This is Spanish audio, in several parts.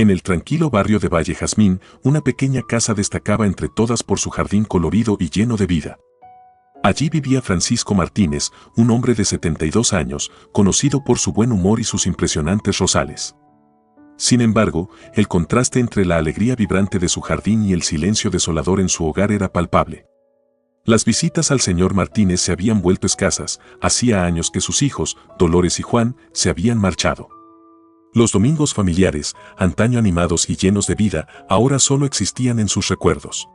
En el tranquilo barrio de Valle Jazmín, una pequeña casa destacaba entre todas por su jardín colorido y lleno de vida. Allí vivía Francisco Martínez, un hombre de 72 años, conocido por su buen humor y sus impresionantes rosales. Sin embargo, el contraste entre la alegría vibrante de su jardín y el silencio desolador en su hogar era palpable. Las visitas al señor Martínez se habían vuelto escasas, hacía años que sus hijos, Dolores y Juan, se habían marchado. Los domingos familiares, antaño animados y llenos de vida, ahora solo existían en sus recuerdos.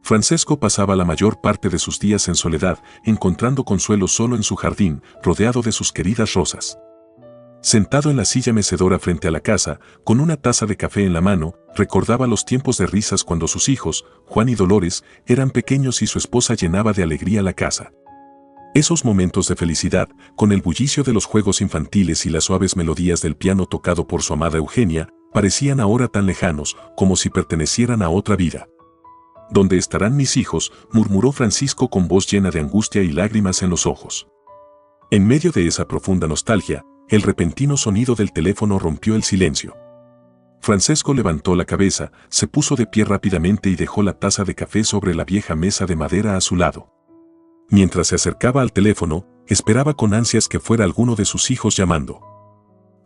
Francesco pasaba la mayor parte de sus días en soledad, encontrando consuelo solo en su jardín, rodeado de sus queridas rosas. Sentado en la silla mecedora frente a la casa, con una taza de café en la mano, recordaba los tiempos de risas cuando sus hijos, Juan y Dolores, eran pequeños y su esposa llenaba de alegría la casa. Esos momentos de felicidad, con el bullicio de los juegos infantiles y las suaves melodías del piano tocado por su amada Eugenia, parecían ahora tan lejanos, como si pertenecieran a otra vida. ¿Dónde estarán mis hijos?, murmuró Francisco con voz llena de angustia y lágrimas en los ojos. En medio de esa profunda nostalgia, el repentino sonido del teléfono rompió el silencio. Francesco levantó la cabeza, se puso de pie rápidamente y dejó la taza de café sobre la vieja mesa de madera a su lado. Mientras se acercaba al teléfono, esperaba con ansias que fuera alguno de sus hijos llamando.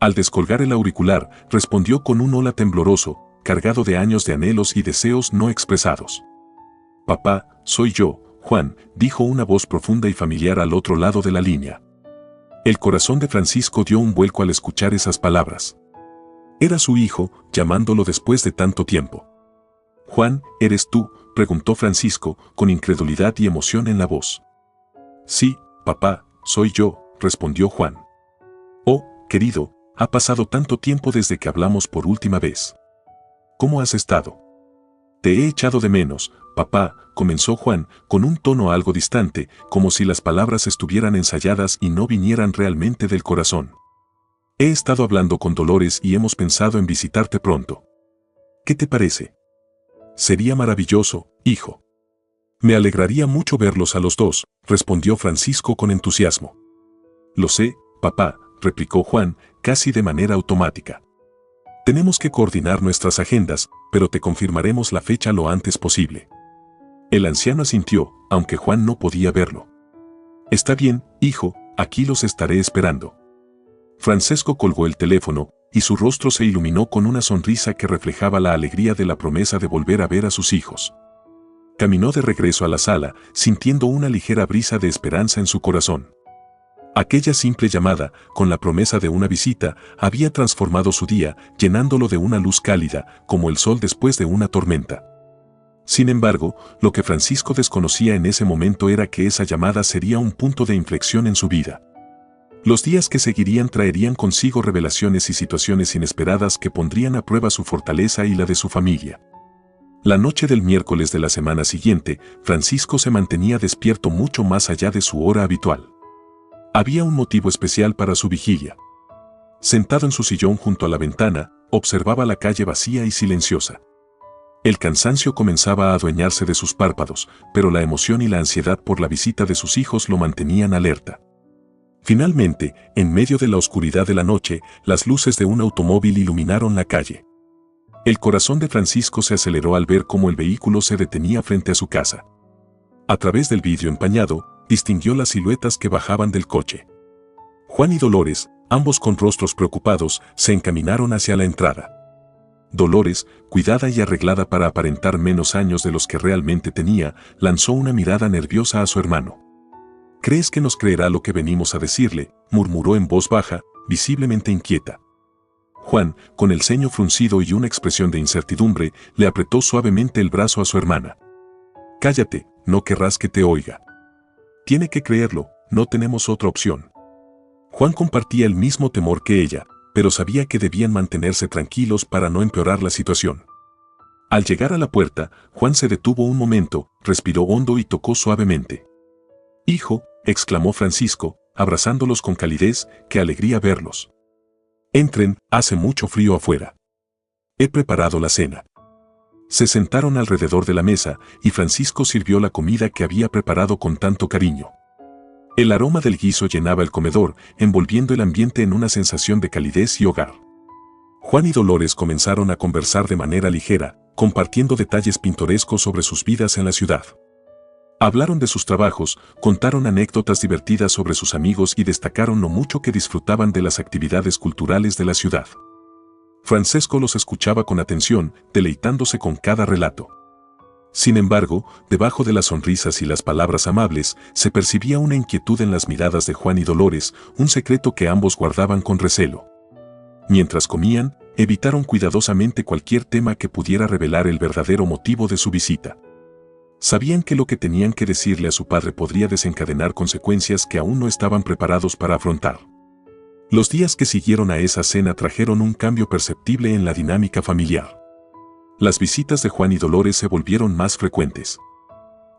Al descolgar el auricular, respondió con un hola tembloroso, cargado de años de anhelos y deseos no expresados. «Papá, soy yo, Juan», dijo una voz profunda y familiar al otro lado de la línea. El corazón de Francisco dio un vuelco al escuchar esas palabras. Era su hijo, llamándolo después de tanto tiempo. «Juan, ¿eres tú?», preguntó Francisco, con incredulidad y emoción en la voz. «Sí, papá, soy yo», respondió Juan. «Oh, querido, ha pasado tanto tiempo desde que hablamos por última vez. ¿Cómo has estado?». «Te he echado de menos, papá», comenzó Juan, con un tono algo distante, como si las palabras estuvieran ensayadas y no vinieran realmente del corazón. «He estado hablando con Dolores y hemos pensado en visitarte pronto. ¿Qué te parece?». «Sería maravilloso, hijo». «Me alegraría mucho verlos a los dos», respondió Francisco con entusiasmo. «Lo sé, papá», replicó Juan, casi de manera automática. «Tenemos que coordinar nuestras agendas, pero te confirmaremos la fecha lo antes posible». El anciano asintió, aunque Juan no podía verlo. «Está bien, hijo, aquí los estaré esperando». Francesco colgó el teléfono, y su rostro se iluminó con una sonrisa que reflejaba la alegría de la promesa de volver a ver a sus hijos. Caminó de regreso a la sala, sintiendo una ligera brisa de esperanza en su corazón. Aquella simple llamada, con la promesa de una visita, había transformado su día, llenándolo de una luz cálida, como el sol después de una tormenta. Sin embargo, lo que Francisco desconocía en ese momento era que esa llamada sería un punto de inflexión en su vida. Los días que seguirían traerían consigo revelaciones y situaciones inesperadas que pondrían a prueba su fortaleza y la de su familia. La noche del miércoles de la semana siguiente, Francisco se mantenía despierto mucho más allá de su hora habitual. Había un motivo especial para su vigilia. Sentado en su sillón junto a la ventana, observaba la calle vacía y silenciosa. El cansancio comenzaba a adueñarse de sus párpados, pero la emoción y la ansiedad por la visita de sus hijos lo mantenían alerta. Finalmente, en medio de la oscuridad de la noche, las luces de un automóvil iluminaron la calle. El corazón de Francisco se aceleró al ver cómo el vehículo se detenía frente a su casa. A través del vidrio empañado, distinguió las siluetas que bajaban del coche. Juan y Dolores, ambos con rostros preocupados, se encaminaron hacia la entrada. Dolores, cuidada y arreglada para aparentar menos años de los que realmente tenía, lanzó una mirada nerviosa a su hermano. «¿Crees que nos creerá lo que venimos a decirle?», murmuró en voz baja, visiblemente inquieta. Juan, con el ceño fruncido y una expresión de incertidumbre, le apretó suavemente el brazo a su hermana. «Cállate, no querrás que te oiga. Tiene que creerlo, no tenemos otra opción». Juan compartía el mismo temor que ella, pero sabía que debían mantenerse tranquilos para no empeorar la situación. Al llegar a la puerta, Juan se detuvo un momento, respiró hondo y tocó suavemente. «Hijo», exclamó Francisco, abrazándolos con calidez, «qué alegría verlos. Entren, hace mucho frío afuera. He preparado la cena». Se sentaron alrededor de la mesa y Francisco sirvió la comida que había preparado con tanto cariño. El aroma del guiso llenaba el comedor, envolviendo el ambiente en una sensación de calidez y hogar. Juan y Dolores comenzaron a conversar de manera ligera, compartiendo detalles pintorescos sobre sus vidas en la ciudad. Hablaron de sus trabajos, contaron anécdotas divertidas sobre sus amigos y destacaron lo mucho que disfrutaban de las actividades culturales de la ciudad. Francesco los escuchaba con atención, deleitándose con cada relato. Sin embargo, debajo de las sonrisas y las palabras amables, se percibía una inquietud en las miradas de Juan y Dolores, un secreto que ambos guardaban con recelo. Mientras comían, evitaron cuidadosamente cualquier tema que pudiera revelar el verdadero motivo de su visita. Sabían que lo que tenían que decirle a su padre podría desencadenar consecuencias que aún no estaban preparados para afrontar. Los días que siguieron a esa cena trajeron un cambio perceptible en la dinámica familiar. Las visitas de Juan y Dolores se volvieron más frecuentes.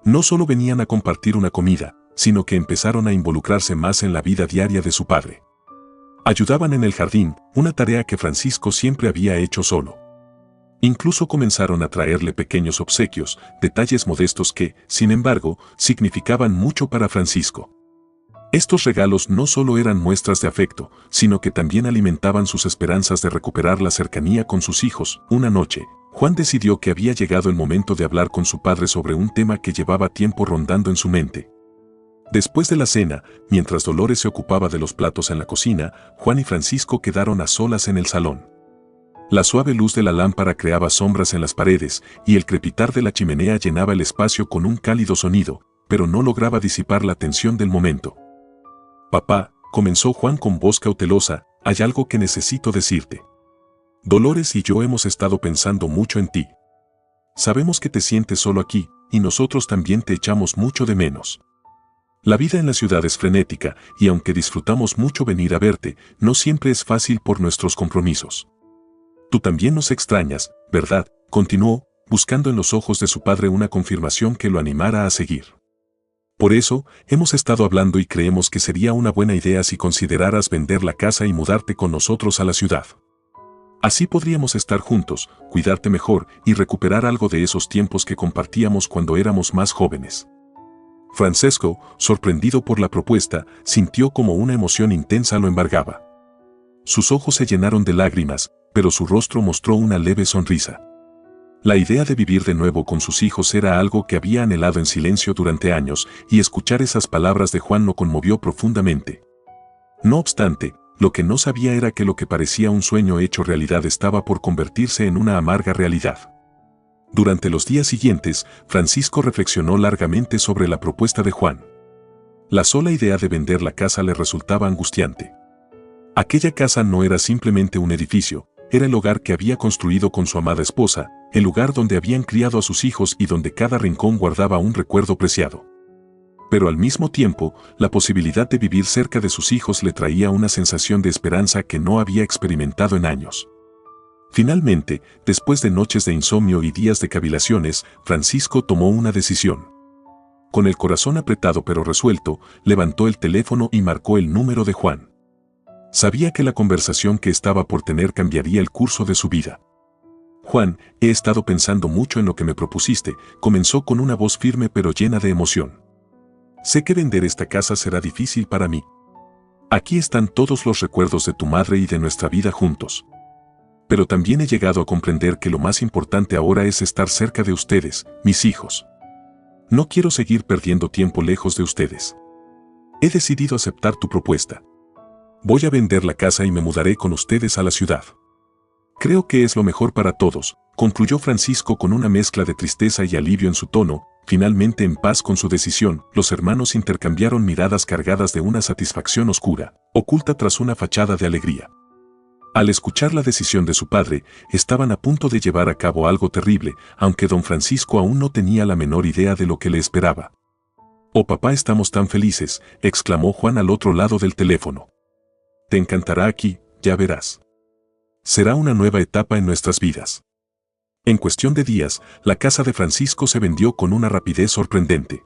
No solo venían a compartir una comida, sino que empezaron a involucrarse más en la vida diaria de su padre. Ayudaban en el jardín, una tarea que Francisco siempre había hecho solo. Incluso comenzaron a traerle pequeños obsequios, detalles modestos que, sin embargo, significaban mucho para Francisco. Estos regalos no solo eran muestras de afecto, sino que también alimentaban sus esperanzas de recuperar la cercanía con sus hijos. Una noche, Juan decidió que había llegado el momento de hablar con su padre sobre un tema que llevaba tiempo rondando en su mente. Después de la cena, mientras Dolores se ocupaba de los platos en la cocina, Juan y Francisco quedaron a solas en el salón. La suave luz de la lámpara creaba sombras en las paredes, y el crepitar de la chimenea llenaba el espacio con un cálido sonido, pero no lograba disipar la tensión del momento. «Papá», comenzó Juan con voz cautelosa, «hay algo que necesito decirte. Dolores y yo hemos estado pensando mucho en ti. Sabemos que te sientes solo aquí, y nosotros también te echamos mucho de menos. La vida en la ciudad es frenética, y aunque disfrutamos mucho venir a verte, no siempre es fácil por nuestros compromisos. Tú también nos extrañas, ¿verdad?», continuó, buscando en los ojos de su padre una confirmación que lo animara a seguir. «Por eso, hemos estado hablando y creemos que sería una buena idea si consideraras vender la casa y mudarte con nosotros a la ciudad. Así podríamos estar juntos, cuidarte mejor y recuperar algo de esos tiempos que compartíamos cuando éramos más jóvenes». Francesco, sorprendido por la propuesta, sintió como una emoción intensa lo embargaba. Sus ojos se llenaron de lágrimas, pero su rostro mostró una leve sonrisa. La idea de vivir de nuevo con sus hijos era algo que había anhelado en silencio durante años, y escuchar esas palabras de Juan lo conmovió profundamente. No obstante, lo que no sabía era que lo que parecía un sueño hecho realidad estaba por convertirse en una amarga realidad. Durante los días siguientes, Francisco reflexionó largamente sobre la propuesta de Juan. La sola idea de vender la casa le resultaba angustiante. Aquella casa no era simplemente un edificio, era el hogar que había construido con su amada esposa, el lugar donde habían criado a sus hijos y donde cada rincón guardaba un recuerdo preciado. Pero al mismo tiempo, la posibilidad de vivir cerca de sus hijos le traía una sensación de esperanza que no había experimentado en años. Finalmente, después de noches de insomnio y días de cavilaciones, Francisco tomó una decisión. Con el corazón apretado pero resuelto, levantó el teléfono y marcó el número de Juan. Sabía que la conversación que estaba por tener cambiaría el curso de su vida. «Juan, he estado pensando mucho en lo que me propusiste», comenzó con una voz firme pero llena de emoción. «Sé que vender esta casa será difícil para mí. Aquí están todos los recuerdos de tu madre y de nuestra vida juntos. Pero también he llegado a comprender que lo más importante ahora es estar cerca de ustedes, mis hijos. No quiero seguir perdiendo tiempo lejos de ustedes. He decidido aceptar tu propuesta. Voy a vender la casa y me mudaré con ustedes a la ciudad. Creo que es lo mejor para todos», concluyó Francisco con una mezcla de tristeza y alivio en su tono. Finalmente en paz con su decisión, los hermanos intercambiaron miradas cargadas de una satisfacción oscura, oculta tras una fachada de alegría. Al escuchar la decisión de su padre, estaban a punto de llevar a cabo algo terrible, aunque don Francisco aún no tenía la menor idea de lo que le esperaba. «Oh papá, estamos tan felices», exclamó Juan al otro lado del teléfono. «Te encantará aquí, ya verás. Será una nueva etapa en nuestras vidas». En cuestión de días, la casa de Francisco se vendió con una rapidez sorprendente.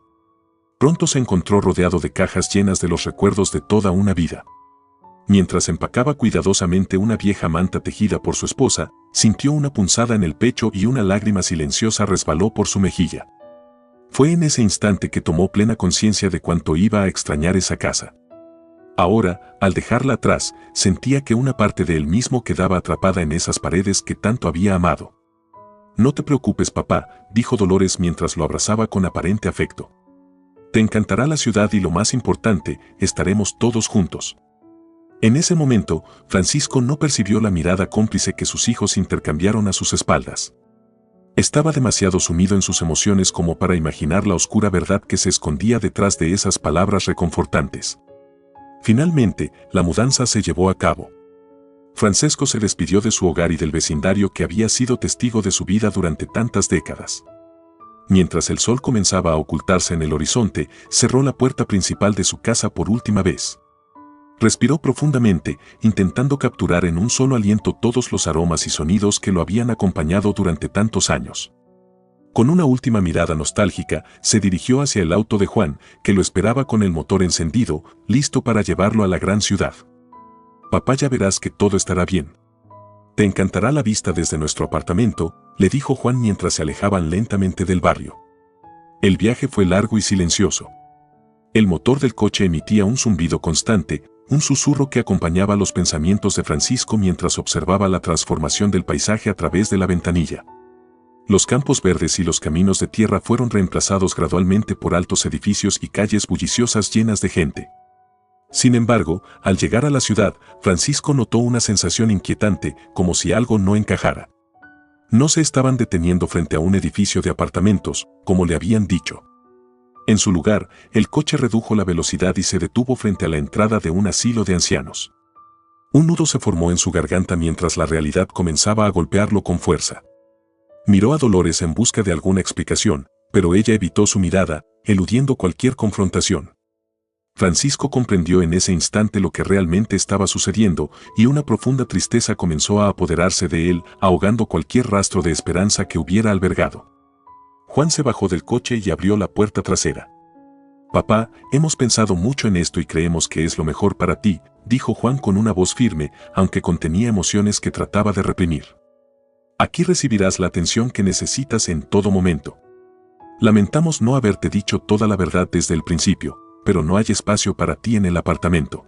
Pronto se encontró rodeado de cajas llenas de los recuerdos de toda una vida. Mientras empacaba cuidadosamente una vieja manta tejida por su esposa, sintió una punzada en el pecho y una lágrima silenciosa resbaló por su mejilla. Fue en ese instante que tomó plena conciencia de cuánto iba a extrañar esa casa. Ahora, al dejarla atrás, sentía que una parte de él mismo quedaba atrapada en esas paredes que tanto había amado. No te preocupes, papá, dijo Dolores mientras lo abrazaba con aparente afecto. Te encantará la ciudad y lo más importante, estaremos todos juntos. En ese momento, Francisco no percibió la mirada cómplice que sus hijos intercambiaron a sus espaldas. Estaba demasiado sumido en sus emociones como para imaginar la oscura verdad que se escondía detrás de esas palabras reconfortantes. Finalmente, la mudanza se llevó a cabo. Francesco se despidió de su hogar y del vecindario que había sido testigo de su vida durante tantas décadas. Mientras el sol comenzaba a ocultarse en el horizonte, cerró la puerta principal de su casa por última vez. Respiró profundamente, intentando capturar en un solo aliento todos los aromas y sonidos que lo habían acompañado durante tantos años. Con una última mirada nostálgica, se dirigió hacia el auto de Juan, que lo esperaba con el motor encendido, listo para llevarlo a la gran ciudad. Papá, ya verás que todo estará bien. Te encantará la vista desde nuestro apartamento, le dijo Juan mientras se alejaban lentamente del barrio. El viaje fue largo y silencioso. El motor del coche emitía un zumbido constante, un susurro que acompañaba los pensamientos de Francisco mientras observaba la transformación del paisaje a través de la ventanilla. Los campos verdes y los caminos de tierra fueron reemplazados gradualmente por altos edificios y calles bulliciosas llenas de gente. Sin embargo, al llegar a la ciudad, Francisco notó una sensación inquietante, como si algo no encajara. No se estaban deteniendo frente a un edificio de apartamentos, como le habían dicho. En su lugar, el coche redujo la velocidad y se detuvo frente a la entrada de un asilo de ancianos. Un nudo se formó en su garganta mientras la realidad comenzaba a golpearlo con fuerza. Miró a Dolores en busca de alguna explicación, pero ella evitó su mirada, eludiendo cualquier confrontación. Francisco comprendió en ese instante lo que realmente estaba sucediendo, y una profunda tristeza comenzó a apoderarse de él, ahogando cualquier rastro de esperanza que hubiera albergado. Juan se bajó del coche y abrió la puerta trasera. Papá, hemos pensado mucho en esto y creemos que es lo mejor para ti, dijo Juan con una voz firme, aunque contenía emociones que trataba de reprimir. Aquí recibirás la atención que necesitas en todo momento. Lamentamos no haberte dicho toda la verdad desde el principio, pero no hay espacio para ti en el apartamento.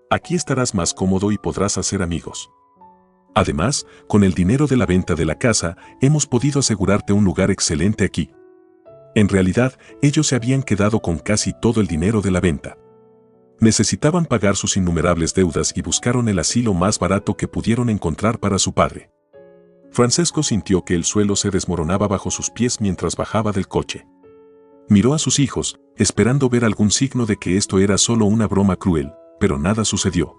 Aquí estarás más cómodo y podrás hacer amigos. Además, con el dinero de la venta de la casa, hemos podido asegurarte un lugar excelente aquí. En realidad, ellos se habían quedado con casi todo el dinero de la venta. Necesitaban pagar sus innumerables deudas y buscaron el asilo más barato que pudieron encontrar para su padre. Francesco sintió que el suelo se desmoronaba bajo sus pies mientras bajaba del coche. Miró a sus hijos, esperando ver algún signo de que esto era solo una broma cruel, pero nada sucedió.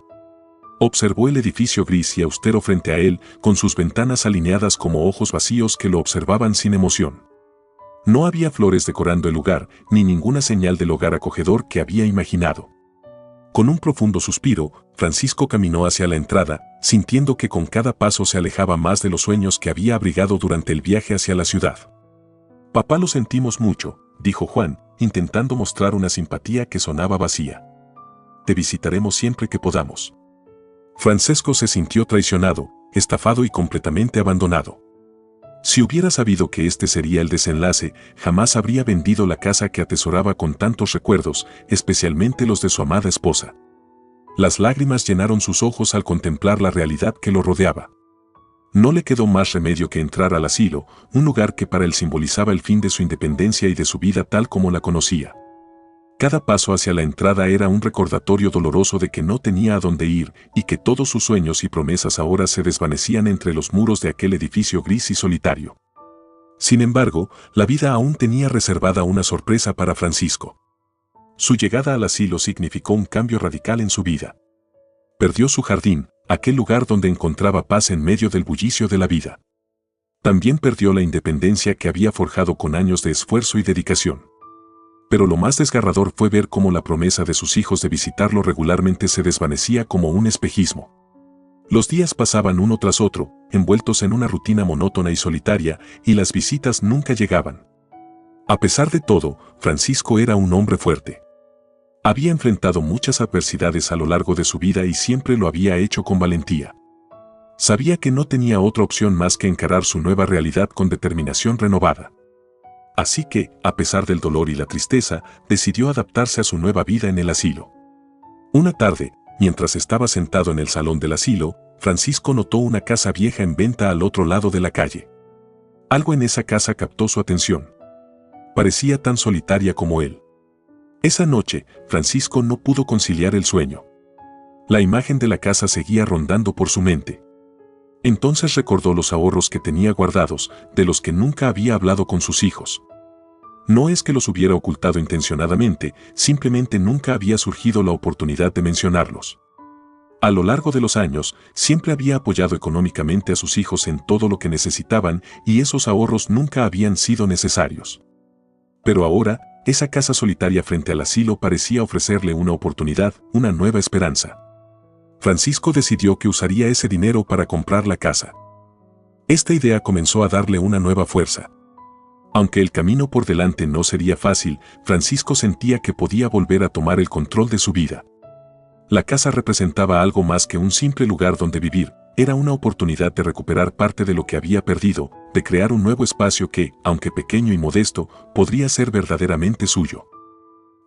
Observó el edificio gris y austero frente a él, con sus ventanas alineadas como ojos vacíos que lo observaban sin emoción. No había flores decorando el lugar, ni ninguna señal del hogar acogedor que había imaginado. Con un profundo suspiro, Francisco caminó hacia la entrada, sintiendo que con cada paso se alejaba más de los sueños que había abrigado durante el viaje hacia la ciudad. Papá, lo sentimos mucho, dijo Juan, intentando mostrar una simpatía que sonaba vacía. Te visitaremos siempre que podamos. Francesco se sintió traicionado, estafado y completamente abandonado. Si hubiera sabido que este sería el desenlace, jamás habría vendido la casa que atesoraba con tantos recuerdos, especialmente los de su amada esposa. Las lágrimas llenaron sus ojos al contemplar la realidad que lo rodeaba. No le quedó más remedio que entrar al asilo, un lugar que para él simbolizaba el fin de su independencia y de su vida tal como la conocía. Cada paso hacia la entrada era un recordatorio doloroso de que no tenía a dónde ir y que todos sus sueños y promesas ahora se desvanecían entre los muros de aquel edificio gris y solitario. Sin embargo, la vida aún tenía reservada una sorpresa para Francisco. Su llegada al asilo significó un cambio radical en su vida. Perdió su jardín, aquel lugar donde encontraba paz en medio del bullicio de la vida. También perdió la independencia que había forjado con años de esfuerzo y dedicación. Pero lo más desgarrador fue ver cómo la promesa de sus hijos de visitarlo regularmente se desvanecía como un espejismo. Los días pasaban uno tras otro, envueltos en una rutina monótona y solitaria, y las visitas nunca llegaban. A pesar de todo, Francisco era un hombre fuerte. Había enfrentado muchas adversidades a lo largo de su vida y siempre lo había hecho con valentía. Sabía que no tenía otra opción más que encarar su nueva realidad con determinación renovada. Así que, a pesar del dolor y la tristeza, decidió adaptarse a su nueva vida en el asilo. Una tarde, mientras estaba sentado en el salón del asilo, Francisco notó una casa vieja en venta al otro lado de la calle. Algo en esa casa captó su atención. Parecía tan solitaria como él. Esa noche, Francisco no pudo conciliar el sueño. La imagen de la casa seguía rondando por su mente. Entonces recordó los ahorros que tenía guardados, de los que nunca había hablado con sus hijos. No es que los hubiera ocultado intencionadamente, simplemente nunca había surgido la oportunidad de mencionarlos. A lo largo de los años, siempre había apoyado económicamente a sus hijos en todo lo que necesitaban y esos ahorros nunca habían sido necesarios. Pero ahora, esa casa solitaria frente al asilo parecía ofrecerle una oportunidad, una nueva esperanza. Francisco decidió que usaría ese dinero para comprar la casa. Esta idea comenzó a darle una nueva fuerza. Aunque el camino por delante no sería fácil, Francisco sentía que podía volver a tomar el control de su vida. La casa representaba algo más que un simple lugar donde vivir, era una oportunidad de recuperar parte de lo que había perdido, de crear un nuevo espacio que, aunque pequeño y modesto, podría ser verdaderamente suyo.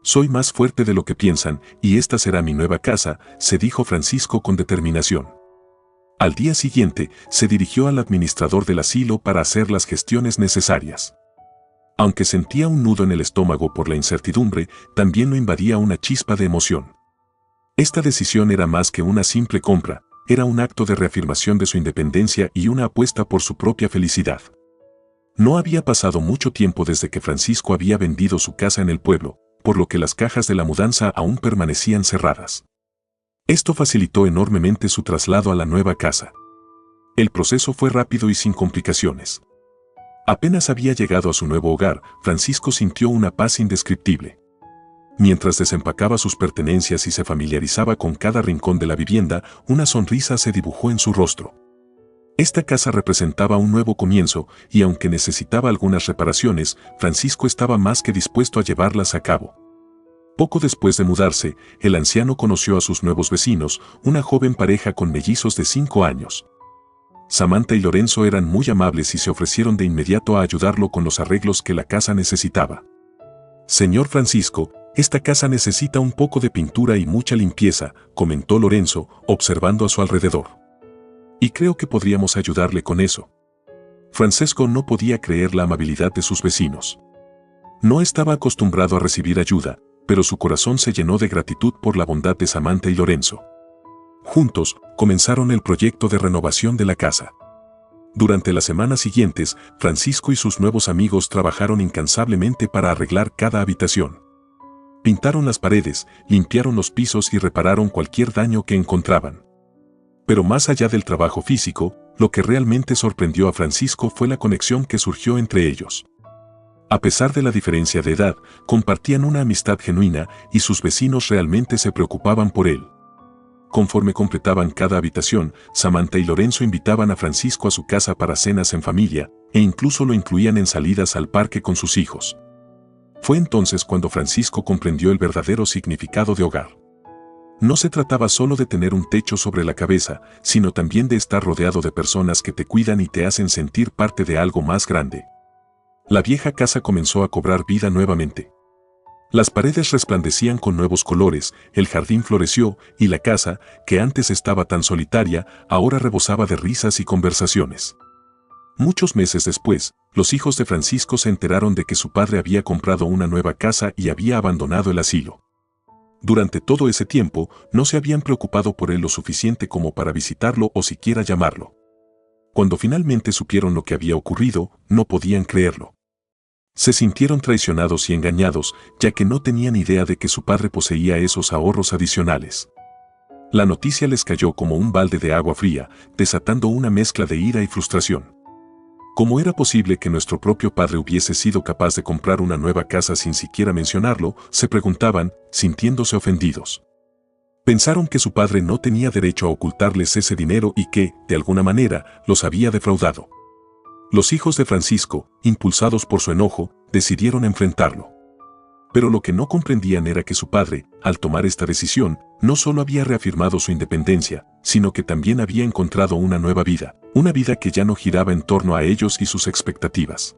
Soy más fuerte de lo que piensan, y esta será mi nueva casa, se dijo Francisco con determinación. Al día siguiente, se dirigió al administrador del asilo para hacer las gestiones necesarias. Aunque sentía un nudo en el estómago por la incertidumbre, también lo invadía una chispa de emoción. Esta decisión era más que una simple compra, era un acto de reafirmación de su independencia y una apuesta por su propia felicidad. No había pasado mucho tiempo desde que Francisco había vendido su casa en el pueblo, por lo que las cajas de la mudanza aún permanecían cerradas. Esto facilitó enormemente su traslado a la nueva casa. El proceso fue rápido y sin complicaciones. Apenas había llegado a su nuevo hogar, Francisco sintió una paz indescriptible. Mientras desempacaba sus pertenencias y se familiarizaba con cada rincón de la vivienda, una sonrisa se dibujó en su rostro. Esta casa representaba un nuevo comienzo y aunque necesitaba algunas reparaciones, Francisco estaba más que dispuesto a llevarlas a cabo. Poco después de mudarse, el anciano conoció a sus nuevos vecinos, una joven pareja con mellizos de 5 años. Samantha y Lorenzo eran muy amables y se ofrecieron de inmediato a ayudarlo con los arreglos que la casa necesitaba. Señor Francisco, esta casa necesita un poco de pintura y mucha limpieza, comentó Lorenzo, observando a su alrededor. Y creo que podríamos ayudarle con eso. Francisco no podía creer la amabilidad de sus vecinos. No estaba acostumbrado a recibir ayuda, pero su corazón se llenó de gratitud por la bondad de Samantha y Lorenzo. Juntos, comenzaron el proyecto de renovación de la casa. Durante las semanas siguientes, Francisco y sus nuevos amigos trabajaron incansablemente para arreglar cada habitación. Pintaron las paredes, limpiaron los pisos y repararon cualquier daño que encontraban. Pero más allá del trabajo físico, lo que realmente sorprendió a Francisco fue la conexión que surgió entre ellos. A pesar de la diferencia de edad, compartían una amistad genuina y sus vecinos realmente se preocupaban por él. Conforme completaban cada habitación, Samantha y Lorenzo invitaban a Francisco a su casa para cenas en familia, e incluso lo incluían en salidas al parque con sus hijos. Fue entonces cuando Francisco comprendió el verdadero significado de hogar. No se trataba solo de tener un techo sobre la cabeza, sino también de estar rodeado de personas que te cuidan y te hacen sentir parte de algo más grande. La vieja casa comenzó a cobrar vida nuevamente. Las paredes resplandecían con nuevos colores, el jardín floreció y la casa, que antes estaba tan solitaria, ahora rebosaba de risas y conversaciones. Muchos meses después, los hijos de Francisco se enteraron de que su padre había comprado una nueva casa y había abandonado el asilo. Durante todo ese tiempo, no se habían preocupado por él lo suficiente como para visitarlo o siquiera llamarlo. Cuando finalmente supieron lo que había ocurrido, no podían creerlo. Se sintieron traicionados y engañados, ya que no tenían idea de que su padre poseía esos ahorros adicionales. La noticia les cayó como un balde de agua fría, desatando una mezcla de ira y frustración. ¿Cómo era posible que nuestro propio padre hubiese sido capaz de comprar una nueva casa sin siquiera mencionarlo?, se preguntaban, sintiéndose ofendidos. Pensaron que su padre no tenía derecho a ocultarles ese dinero y que, de alguna manera, los había defraudado. Los hijos de Francisco, impulsados por su enojo, decidieron enfrentarlo. Pero lo que no comprendían era que su padre, al tomar esta decisión, no solo había reafirmado su independencia, sino que también había encontrado una nueva vida, una vida que ya no giraba en torno a ellos y sus expectativas.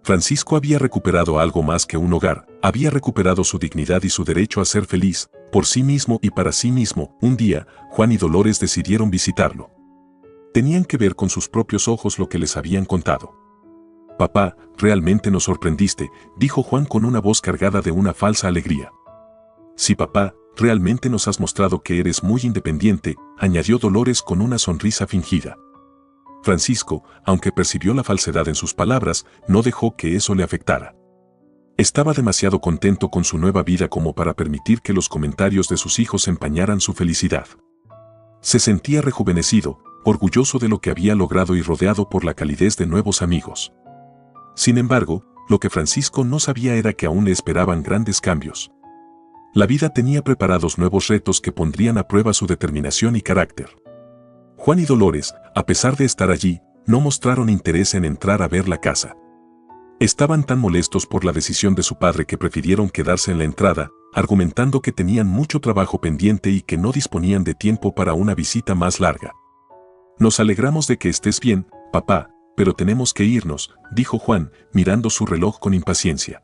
Francisco había recuperado algo más que un hogar, había recuperado su dignidad y su derecho a ser feliz, por sí mismo y para sí mismo. Un día, Juan y Dolores decidieron visitarlo. Tenían que ver con sus propios ojos lo que les habían contado. «Papá, realmente nos sorprendiste», dijo Juan con una voz cargada de una falsa alegría. «Sí, papá, realmente nos has mostrado que eres muy independiente», añadió Dolores con una sonrisa fingida. Francisco, aunque percibió la falsedad en sus palabras, no dejó que eso le afectara. Estaba demasiado contento con su nueva vida como para permitir que los comentarios de sus hijos empañaran su felicidad. Se sentía rejuvenecido, orgulloso de lo que había logrado y rodeado por la calidez de nuevos amigos. Sin embargo, lo que Francisco no sabía era que aún le esperaban grandes cambios. La vida tenía preparados nuevos retos que pondrían a prueba su determinación y carácter. Juan y Dolores, a pesar de estar allí, no mostraron interés en entrar a ver la casa. Estaban tan molestos por la decisión de su padre que prefirieron quedarse en la entrada, argumentando que tenían mucho trabajo pendiente y que no disponían de tiempo para una visita más larga. «Nos alegramos de que estés bien, papá, pero tenemos que irnos», dijo Juan, mirando su reloj con impaciencia.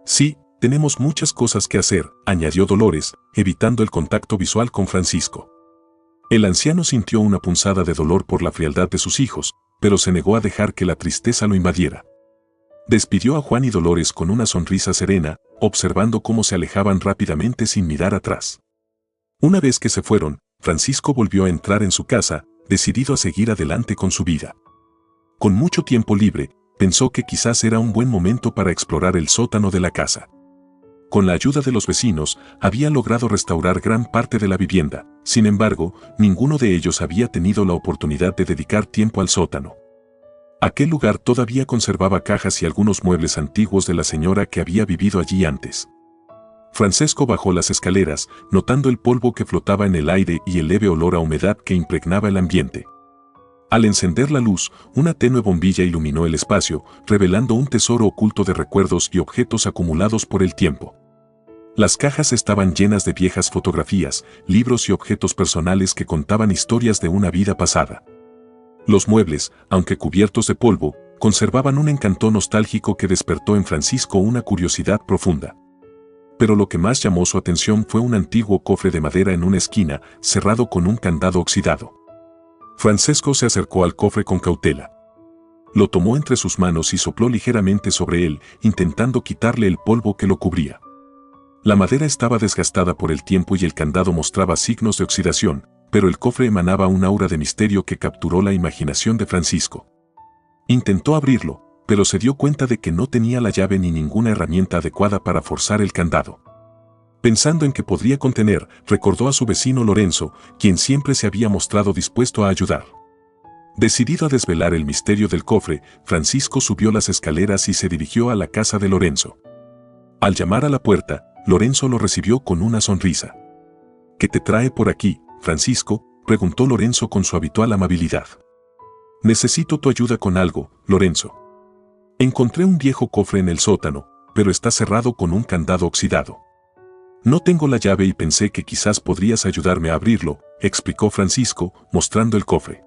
«Sí, tenemos muchas cosas que hacer», añadió Dolores, evitando el contacto visual con Francisco. El anciano sintió una punzada de dolor por la frialdad de sus hijos, pero se negó a dejar que la tristeza lo invadiera. Despidió a Juan y Dolores con una sonrisa serena, observando cómo se alejaban rápidamente sin mirar atrás. Una vez que se fueron, Francisco volvió a entrar en su casa, decidido a seguir adelante con su vida. Con mucho tiempo libre, pensó que quizás era un buen momento para explorar el sótano de la casa. Con la ayuda de los vecinos, había logrado restaurar gran parte de la vivienda. Sin embargo, ninguno de ellos había tenido la oportunidad de dedicar tiempo al sótano. Aquel lugar todavía conservaba cajas y algunos muebles antiguos de la señora que había vivido allí antes. Francesco bajó las escaleras, notando el polvo que flotaba en el aire y el leve olor a humedad que impregnaba el ambiente. Al encender la luz, una tenue bombilla iluminó el espacio, revelando un tesoro oculto de recuerdos y objetos acumulados por el tiempo. Las cajas estaban llenas de viejas fotografías, libros y objetos personales que contaban historias de una vida pasada. Los muebles, aunque cubiertos de polvo, conservaban un encanto nostálgico que despertó en Francisco una curiosidad profunda. Pero lo que más llamó su atención fue un antiguo cofre de madera en una esquina, cerrado con un candado oxidado. Francesco se acercó al cofre con cautela. Lo tomó entre sus manos y sopló ligeramente sobre él, intentando quitarle el polvo que lo cubría. La madera estaba desgastada por el tiempo y el candado mostraba signos de oxidación, pero el cofre emanaba un aura de misterio que capturó la imaginación de Francisco. Intentó abrirlo, pero se dio cuenta de que no tenía la llave ni ninguna herramienta adecuada para forzar el candado. Pensando en que podría contener, recordó a su vecino Lorenzo, quien siempre se había mostrado dispuesto a ayudar. Decidido a desvelar el misterio del cofre, Francisco subió las escaleras y se dirigió a la casa de Lorenzo. Al llamar a la puerta, Lorenzo lo recibió con una sonrisa. «¿Qué te trae por aquí, Francisco?», preguntó Lorenzo con su habitual amabilidad. «Necesito tu ayuda con algo, Lorenzo. Encontré un viejo cofre en el sótano, pero está cerrado con un candado oxidado. No tengo la llave y pensé que quizás podrías ayudarme a abrirlo», explicó Francisco, mostrando el cofre.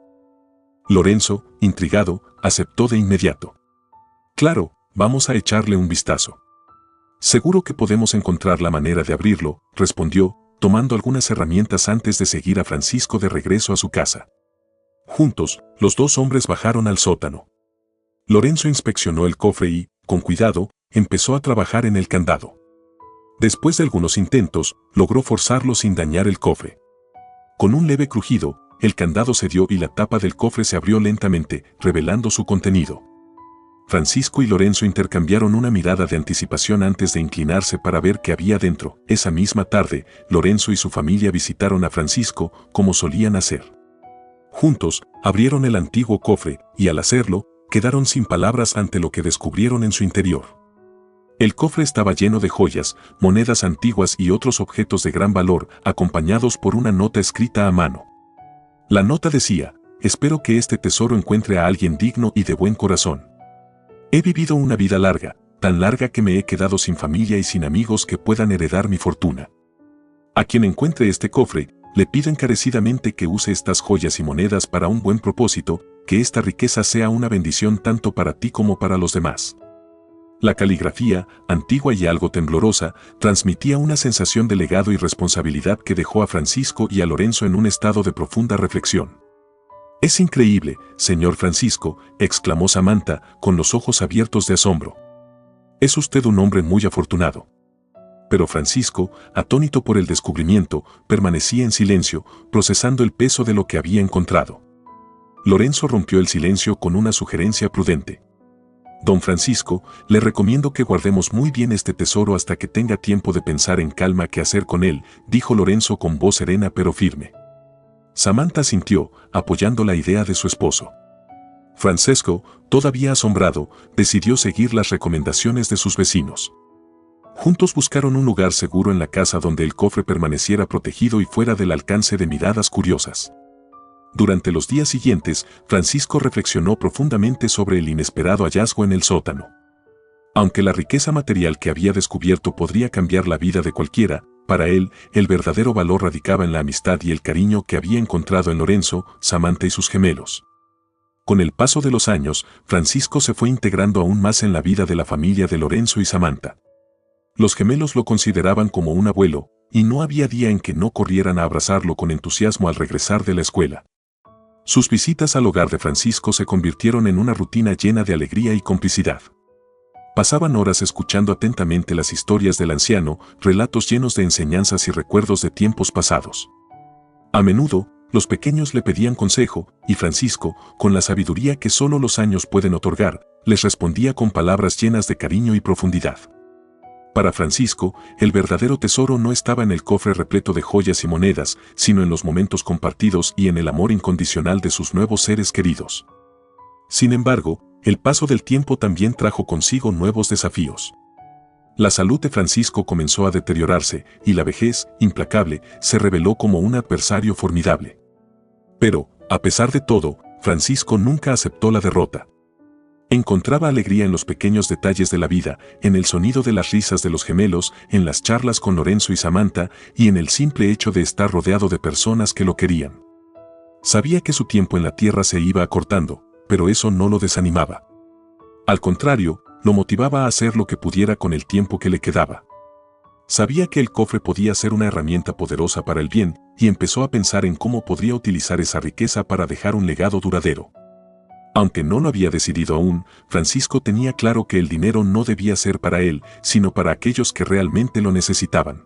Lorenzo, intrigado, aceptó de inmediato. «Claro, vamos a echarle un vistazo». «Seguro que podemos encontrar la manera de abrirlo», respondió, tomando algunas herramientas antes de seguir a Francisco de regreso a su casa. Juntos, los dos hombres bajaron al sótano. Lorenzo inspeccionó el cofre y, con cuidado, empezó a trabajar en el candado. Después de algunos intentos, logró forzarlo sin dañar el cofre. Con un leve crujido, el candado cedió y la tapa del cofre se abrió lentamente, revelando su contenido. Francisco y Lorenzo intercambiaron una mirada de anticipación antes de inclinarse para ver qué había dentro. Esa misma tarde, Lorenzo y su familia visitaron a Francisco, como solían hacer. Juntos, abrieron el antiguo cofre, y al hacerlo, quedaron sin palabras ante lo que descubrieron en su interior. El cofre estaba lleno de joyas, monedas antiguas y otros objetos de gran valor, acompañados por una nota escrita a mano. La nota decía: «Espero que este tesoro encuentre a alguien digno y de buen corazón. He vivido una vida larga, tan larga que me he quedado sin familia y sin amigos que puedan heredar mi fortuna. A quien encuentre este cofre, le pido encarecidamente que use estas joyas y monedas para un buen propósito, que esta riqueza sea una bendición tanto para ti como para los demás». La caligrafía, antigua y algo temblorosa, transmitía una sensación de legado y responsabilidad que dejó a Francisco y a Lorenzo en un estado de profunda reflexión. «Es increíble, señor Francisco», exclamó Samantha, con los ojos abiertos de asombro. «Es usted un hombre muy afortunado». Pero Francisco, atónito por el descubrimiento, permanecía en silencio, procesando el peso de lo que había encontrado. Lorenzo rompió el silencio con una sugerencia prudente. «Don Francisco, le recomiendo que guardemos muy bien este tesoro hasta que tenga tiempo de pensar en calma qué hacer con él», dijo Lorenzo con voz serena pero firme. Samantha asintió, apoyando la idea de su esposo. Francesco, todavía asombrado, decidió seguir las recomendaciones de sus vecinos. Juntos buscaron un lugar seguro en la casa donde el cofre permaneciera protegido y fuera del alcance de miradas curiosas. Durante los días siguientes, Francisco reflexionó profundamente sobre el inesperado hallazgo en el sótano. Aunque la riqueza material que había descubierto podría cambiar la vida de cualquiera, para él, el verdadero valor radicaba en la amistad y el cariño que había encontrado en Lorenzo, Samantha y sus gemelos. Con el paso de los años, Francisco se fue integrando aún más en la vida de la familia de Lorenzo y Samantha. Los gemelos lo consideraban como un abuelo, y no había día en que no corrieran a abrazarlo con entusiasmo al regresar de la escuela. Sus visitas al hogar de Francisco se convirtieron en una rutina llena de alegría y complicidad. Pasaban horas escuchando atentamente las historias del anciano, relatos llenos de enseñanzas y recuerdos de tiempos pasados. A menudo, los pequeños le pedían consejo, y Francisco, con la sabiduría que solo los años pueden otorgar, les respondía con palabras llenas de cariño y profundidad. Para Francisco, el verdadero tesoro no estaba en el cofre repleto de joyas y monedas, sino en los momentos compartidos y en el amor incondicional de sus nuevos seres queridos. Sin embargo, el paso del tiempo también trajo consigo nuevos desafíos. La salud de Francisco comenzó a deteriorarse, y la vejez, implacable, se reveló como un adversario formidable. Pero, a pesar de todo, Francisco nunca aceptó la derrota. Encontraba alegría en los pequeños detalles de la vida, en el sonido de las risas de los gemelos, en las charlas con Lorenzo y Samantha, y en el simple hecho de estar rodeado de personas que lo querían. Sabía que su tiempo en la tierra se iba acortando, pero eso no lo desanimaba. Al contrario, lo motivaba a hacer lo que pudiera con el tiempo que le quedaba. Sabía que el cofre podía ser una herramienta poderosa para el bien, y empezó a pensar en cómo podría utilizar esa riqueza para dejar un legado duradero. Aunque no lo había decidido aún, Francisco tenía claro que el dinero no debía ser para él, sino para aquellos que realmente lo necesitaban.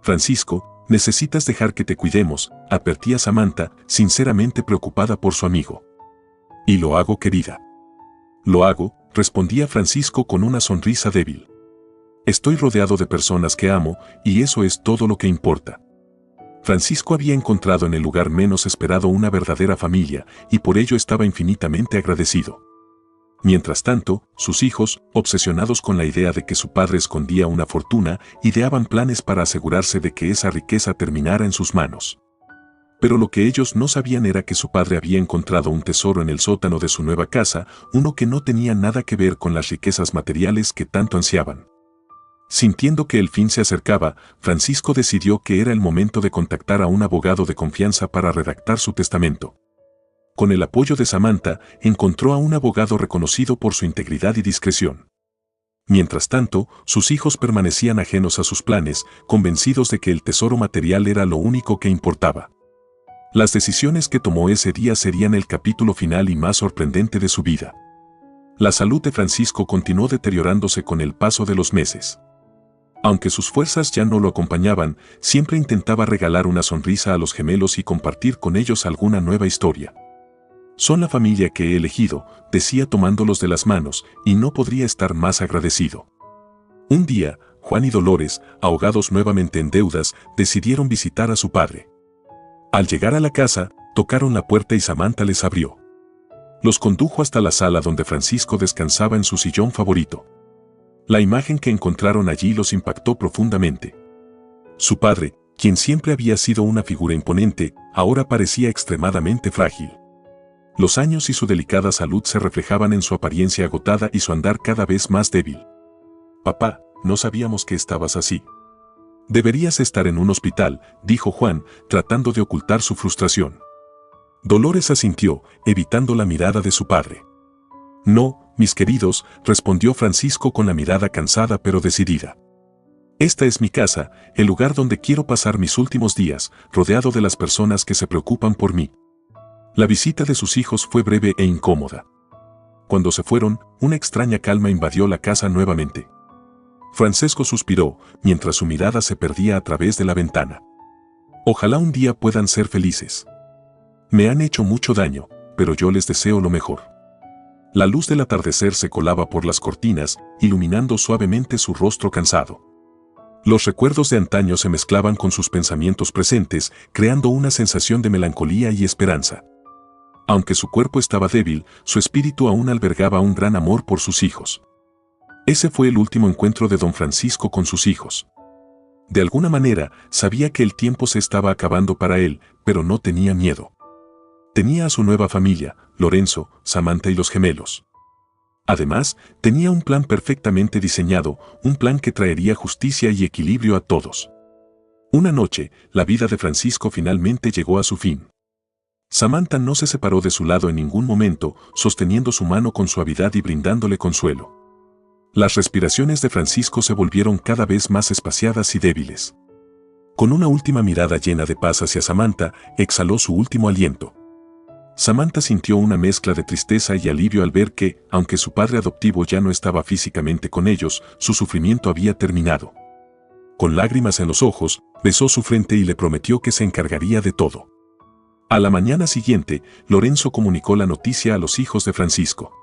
«Francisco, necesitas dejar que te cuidemos», advertía Samantha, sinceramente preocupada por su amigo. «Y lo hago, querida». «Lo hago», respondía Francisco con una sonrisa débil. «Estoy rodeado de personas que amo, y eso es todo lo que importa». Francisco había encontrado en el lugar menos esperado una verdadera familia, y por ello estaba infinitamente agradecido. Mientras tanto, sus hijos, obsesionados con la idea de que su padre escondía una fortuna, ideaban planes para asegurarse de que esa riqueza terminara en sus manos. Pero lo que ellos no sabían era que su padre había encontrado un tesoro en el sótano de su nueva casa, uno que no tenía nada que ver con las riquezas materiales que tanto ansiaban. Sintiendo que el fin se acercaba, Francisco decidió que era el momento de contactar a un abogado de confianza para redactar su testamento. Con el apoyo de Samantha, encontró a un abogado reconocido por su integridad y discreción. Mientras tanto, sus hijos permanecían ajenos a sus planes, convencidos de que el tesoro material era lo único que importaba. Las decisiones que tomó ese día serían el capítulo final y más sorprendente de su vida. La salud de Francisco continuó deteriorándose con el paso de los meses. Aunque sus fuerzas ya no lo acompañaban, siempre intentaba regalar una sonrisa a los gemelos y compartir con ellos alguna nueva historia. «Son la familia que he elegido», decía tomándolos de las manos, y no podría estar más agradecido. Un día, Juan y Dolores, ahogados nuevamente en deudas, decidieron visitar a su padre. Al llegar a la casa, tocaron la puerta y Samantha les abrió. Los condujo hasta la sala donde Francisco descansaba en su sillón favorito. La imagen que encontraron allí los impactó profundamente. Su padre, quien siempre había sido una figura imponente, ahora parecía extremadamente frágil. Los años y su delicada salud se reflejaban en su apariencia agotada y su andar cada vez más débil. «Papá, no sabíamos que estabas así». «Deberías estar en un hospital», dijo Juan, tratando de ocultar su frustración. Dolores asintió, evitando la mirada de su padre. «No, Mis queridos, respondió Francisco con la mirada cansada pero decidida. Esta es mi casa, el lugar donde quiero pasar mis últimos días, rodeado de las personas que se preocupan por mí. La visita de sus hijos fue breve e incómoda. Cuando se fueron, una extraña calma invadió la casa nuevamente. Francesco suspiró, mientras su mirada se perdía a través de la ventana. Ojalá un día puedan ser felices. Me han hecho mucho daño, pero yo les deseo lo mejor. La luz del atardecer se colaba por las cortinas, iluminando suavemente su rostro cansado. Los recuerdos de antaño se mezclaban con sus pensamientos presentes, creando una sensación de melancolía y esperanza. Aunque su cuerpo estaba débil, su espíritu aún albergaba un gran amor por sus hijos. Ese fue el último encuentro de don Francisco con sus hijos. De alguna manera, sabía que el tiempo se estaba acabando para él, pero no tenía miedo. Tenía a su nueva familia, Lorenzo, Samantha y los gemelos. Además, tenía un plan perfectamente diseñado, un plan que traería justicia y equilibrio a todos. Una noche, la vida de Francisco finalmente llegó a su fin. Samantha no se separó de su lado en ningún momento, sosteniendo su mano con suavidad y brindándole consuelo. Las respiraciones de Francisco se volvieron cada vez más espaciadas y débiles. Con una última mirada llena de paz hacia Samantha, exhaló su último aliento. Samantha sintió una mezcla de tristeza y alivio al ver que, aunque su padre adoptivo ya no estaba físicamente con ellos, su sufrimiento había terminado. Con lágrimas en los ojos, besó su frente y le prometió que se encargaría de todo. A la mañana siguiente, Lorenzo comunicó la noticia a los hijos de Francisco.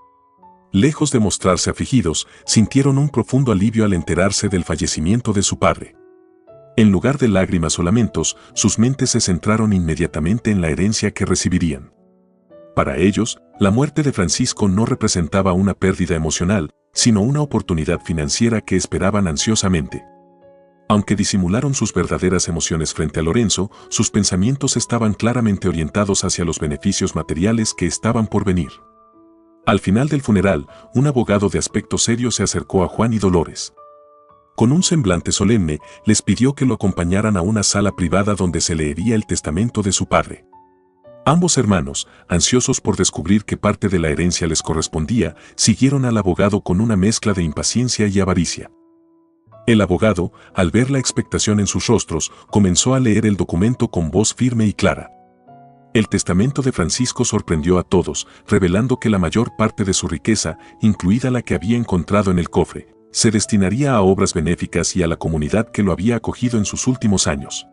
Lejos de mostrarse afligidos, sintieron un profundo alivio al enterarse del fallecimiento de su padre. En lugar de lágrimas o lamentos, sus mentes se centraron inmediatamente en la herencia que recibirían. Para ellos, la muerte de Francisco no representaba una pérdida emocional, sino una oportunidad financiera que esperaban ansiosamente. Aunque disimularon sus verdaderas emociones frente a Lorenzo, sus pensamientos estaban claramente orientados hacia los beneficios materiales que estaban por venir. Al final del funeral, un abogado de aspecto serio se acercó a Juan y Dolores. Con un semblante solemne, les pidió que lo acompañaran a una sala privada donde se leería el testamento de su padre. Ambos hermanos, ansiosos por descubrir qué parte de la herencia les correspondía, siguieron al abogado con una mezcla de impaciencia y avaricia. El abogado, al ver la expectación en sus rostros, comenzó a leer el documento con voz firme y clara. El testamento de Francisco sorprendió a todos, revelando que la mayor parte de su riqueza, incluida la que había encontrado en el cofre, se destinaría a obras benéficas y a la comunidad que lo había acogido en sus últimos años.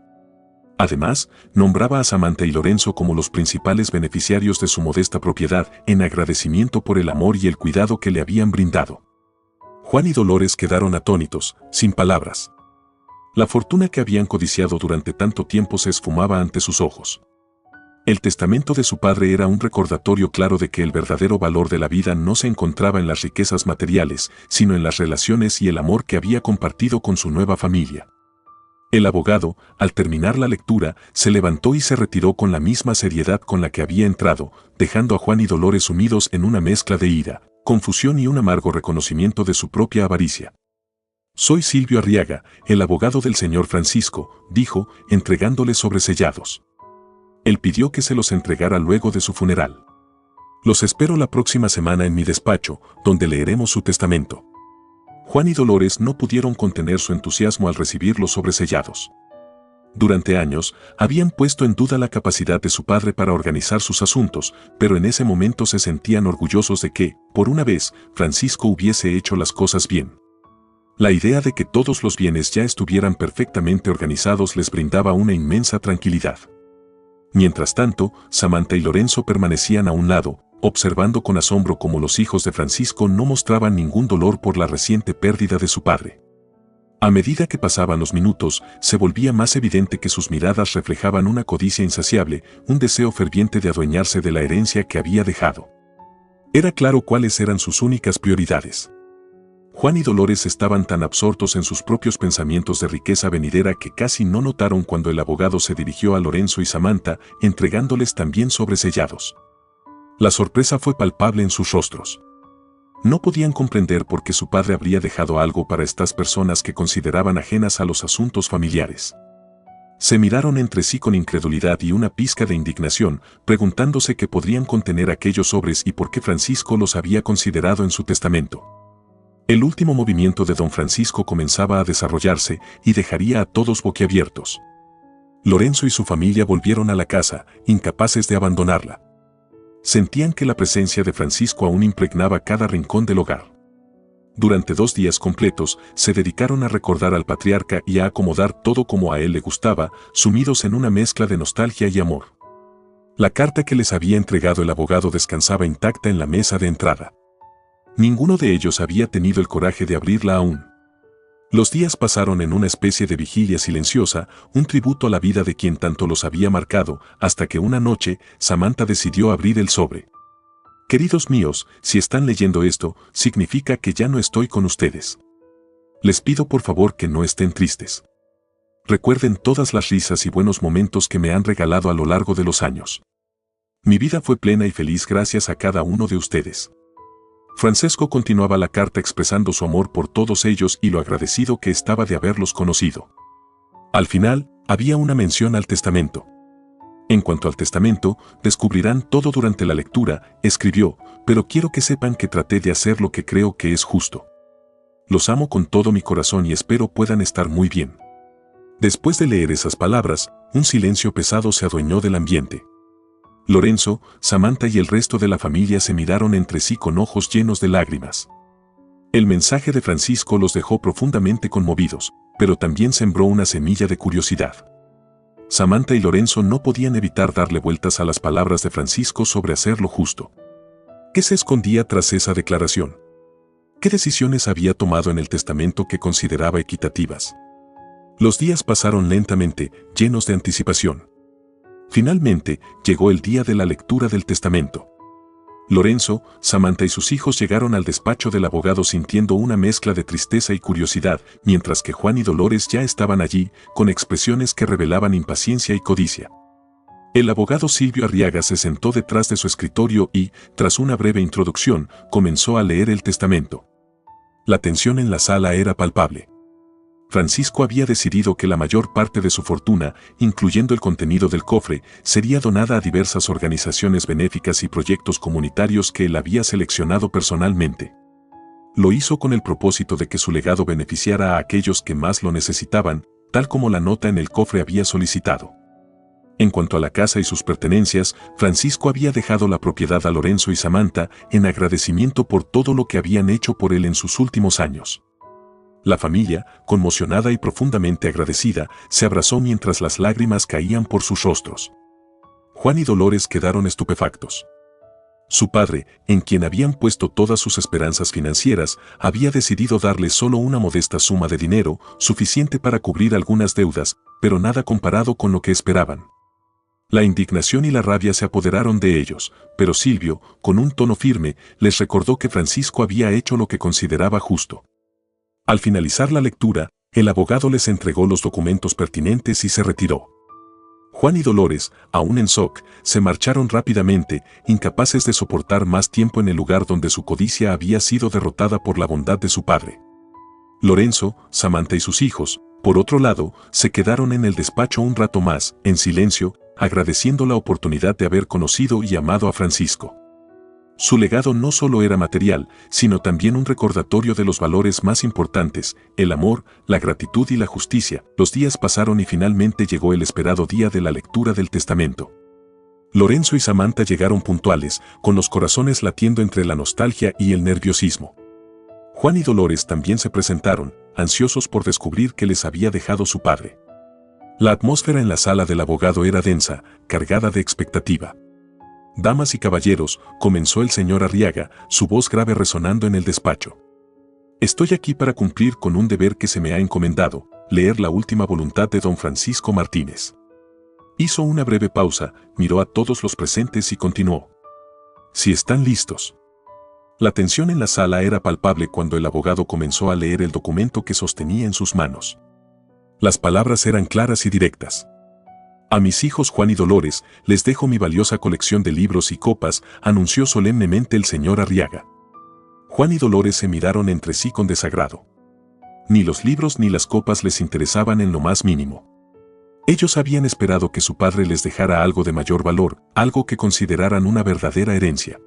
Además, nombraba a Samantha y Lorenzo como los principales beneficiarios de su modesta propiedad en agradecimiento por el amor y el cuidado que le habían brindado. Juan y Dolores quedaron atónitos, sin palabras. La fortuna que habían codiciado durante tanto tiempo se esfumaba ante sus ojos. El testamento de su padre era un recordatorio claro de que el verdadero valor de la vida no se encontraba en las riquezas materiales, sino en las relaciones y el amor que había compartido con su nueva familia. El abogado, al terminar la lectura, se levantó y se retiró con la misma seriedad con la que había entrado, dejando a Juan y Dolores sumidos en una mezcla de ira, confusión y un amargo reconocimiento de su propia avaricia. «Soy Silvio Arriaga, el abogado del señor Francisco», dijo, entregándole sobresellados. Él pidió que se los entregara luego de su funeral. «Los espero la próxima semana en mi despacho, donde leeremos su testamento». Juan y Dolores no pudieron contener su entusiasmo al recibir los sobresellados. Durante años, habían puesto en duda la capacidad de su padre para organizar sus asuntos, pero en ese momento se sentían orgullosos de que, por una vez, Francisco hubiese hecho las cosas bien. La idea de que todos los bienes ya estuvieran perfectamente organizados les brindaba una inmensa tranquilidad. Mientras tanto, Samantha y Lorenzo permanecían a un lado, observando con asombro cómo los hijos de Francisco no mostraban ningún dolor por la reciente pérdida de su padre. A medida que pasaban los minutos, se volvía más evidente que sus miradas reflejaban una codicia insaciable, un deseo ferviente de adueñarse de la herencia que había dejado. Era claro cuáles eran sus únicas prioridades. Juan y Dolores estaban tan absortos en sus propios pensamientos de riqueza venidera que casi no notaron cuando el abogado se dirigió a Lorenzo y Samantha, entregándoles también sobresellados. La sorpresa fue palpable en sus rostros. No podían comprender por qué su padre habría dejado algo para estas personas que consideraban ajenas a los asuntos familiares. Se miraron entre sí con incredulidad y una pizca de indignación, preguntándose qué podrían contener aquellos sobres y por qué Francisco los había considerado en su testamento. El último movimiento de don Francisco comenzaba a desarrollarse y dejaría a todos boquiabiertos. Lorenzo y su familia volvieron a la casa, incapaces de abandonarla. Sentían que la presencia de Francisco aún impregnaba cada rincón del hogar. Durante 2 días completos, se dedicaron a recordar al patriarca y a acomodar todo como a él le gustaba, sumidos en una mezcla de nostalgia y amor. La carta que les había entregado el abogado descansaba intacta en la mesa de entrada. Ninguno de ellos había tenido el coraje de abrirla aún. Los días pasaron en una especie de vigilia silenciosa, un tributo a la vida de quien tanto los había marcado, hasta que una noche, Samantha decidió abrir el sobre. Queridos míos, si están leyendo esto, significa que ya no estoy con ustedes. Les pido por favor que no estén tristes. Recuerden todas las risas y buenos momentos que me han regalado a lo largo de los años. Mi vida fue plena y feliz gracias a cada uno de ustedes. Francesco continuaba la carta expresando su amor por todos ellos y lo agradecido que estaba de haberlos conocido. Al final, había una mención al testamento. En cuanto al testamento, descubrirán todo durante la lectura, escribió, pero quiero que sepan que traté de hacer lo que creo que es justo. Los amo con todo mi corazón y espero puedan estar muy bien. Después de leer esas palabras, un silencio pesado se adueñó del ambiente. Lorenzo, Samantha y el resto de la familia se miraron entre sí con ojos llenos de lágrimas. El mensaje de Francisco los dejó profundamente conmovidos, pero también sembró una semilla de curiosidad. Samantha y Lorenzo no podían evitar darle vueltas a las palabras de Francisco sobre hacer lo justo. ¿Qué se escondía tras esa declaración? ¿Qué decisiones había tomado en el testamento que consideraba equitativas? Los días pasaron lentamente, llenos de anticipación. Finalmente, llegó el día de la lectura del testamento. Lorenzo, Samantha y sus hijos llegaron al despacho del abogado sintiendo una mezcla de tristeza y curiosidad, mientras que Juan y Dolores ya estaban allí, con expresiones que revelaban impaciencia y codicia. El abogado Silvio Arriaga se sentó detrás de su escritorio y, tras una breve introducción, comenzó a leer el testamento. La tensión en la sala era palpable. Francisco había decidido que la mayor parte de su fortuna, incluyendo el contenido del cofre, sería donada a diversas organizaciones benéficas y proyectos comunitarios que él había seleccionado personalmente. Lo hizo con el propósito de que su legado beneficiara a aquellos que más lo necesitaban, tal como la nota en el cofre había solicitado. En cuanto a la casa y sus pertenencias, Francisco había dejado la propiedad a Lorenzo y Samantha en agradecimiento por todo lo que habían hecho por él en sus últimos años. La familia, conmocionada y profundamente agradecida, se abrazó mientras las lágrimas caían por sus rostros. Juan y Dolores quedaron estupefactos. Su padre, en quien habían puesto todas sus esperanzas financieras, había decidido darle solo una modesta suma de dinero, suficiente para cubrir algunas deudas, pero nada comparado con lo que esperaban. La indignación y la rabia se apoderaron de ellos, pero Silvio, con un tono firme, les recordó que Francisco había hecho lo que consideraba justo. Al finalizar la lectura, el abogado les entregó los documentos pertinentes y se retiró. Juan y Dolores, aún en shock, se marcharon rápidamente, incapaces de soportar más tiempo en el lugar donde su codicia había sido derrotada por la bondad de su padre. Lorenzo, Samantha y sus hijos, por otro lado, se quedaron en el despacho un rato más, en silencio, agradeciendo la oportunidad de haber conocido y amado a Francisco. Su legado no solo era material, sino también un recordatorio de los valores más importantes, el amor, la gratitud y la justicia. Los días pasaron y finalmente llegó el esperado día de la lectura del testamento. Lorenzo y Samantha llegaron puntuales, con los corazones latiendo entre la nostalgia y el nerviosismo. Juan y Dolores también se presentaron, ansiosos por descubrir qué les había dejado su padre. La atmósfera en la sala del abogado era densa, cargada de expectativa. Damas y caballeros, comenzó el señor Arriaga, su voz grave resonando en el despacho. Estoy aquí para cumplir con un deber que se me ha encomendado, leer la última voluntad de don Francisco Martínez. Hizo una breve pausa, miró a todos los presentes y continuó. Si están listos. La tensión en la sala era palpable cuando el abogado comenzó a leer el documento que sostenía en sus manos. Las palabras eran claras y directas. A mis hijos Juan y Dolores les dejo mi valiosa colección de libros y copas, anunció solemnemente el señor Arriaga. Juan y Dolores se miraron entre sí con desagrado. Ni los libros ni las copas les interesaban en lo más mínimo. Ellos habían esperado que su padre les dejara algo de mayor valor, algo que consideraran una verdadera herencia.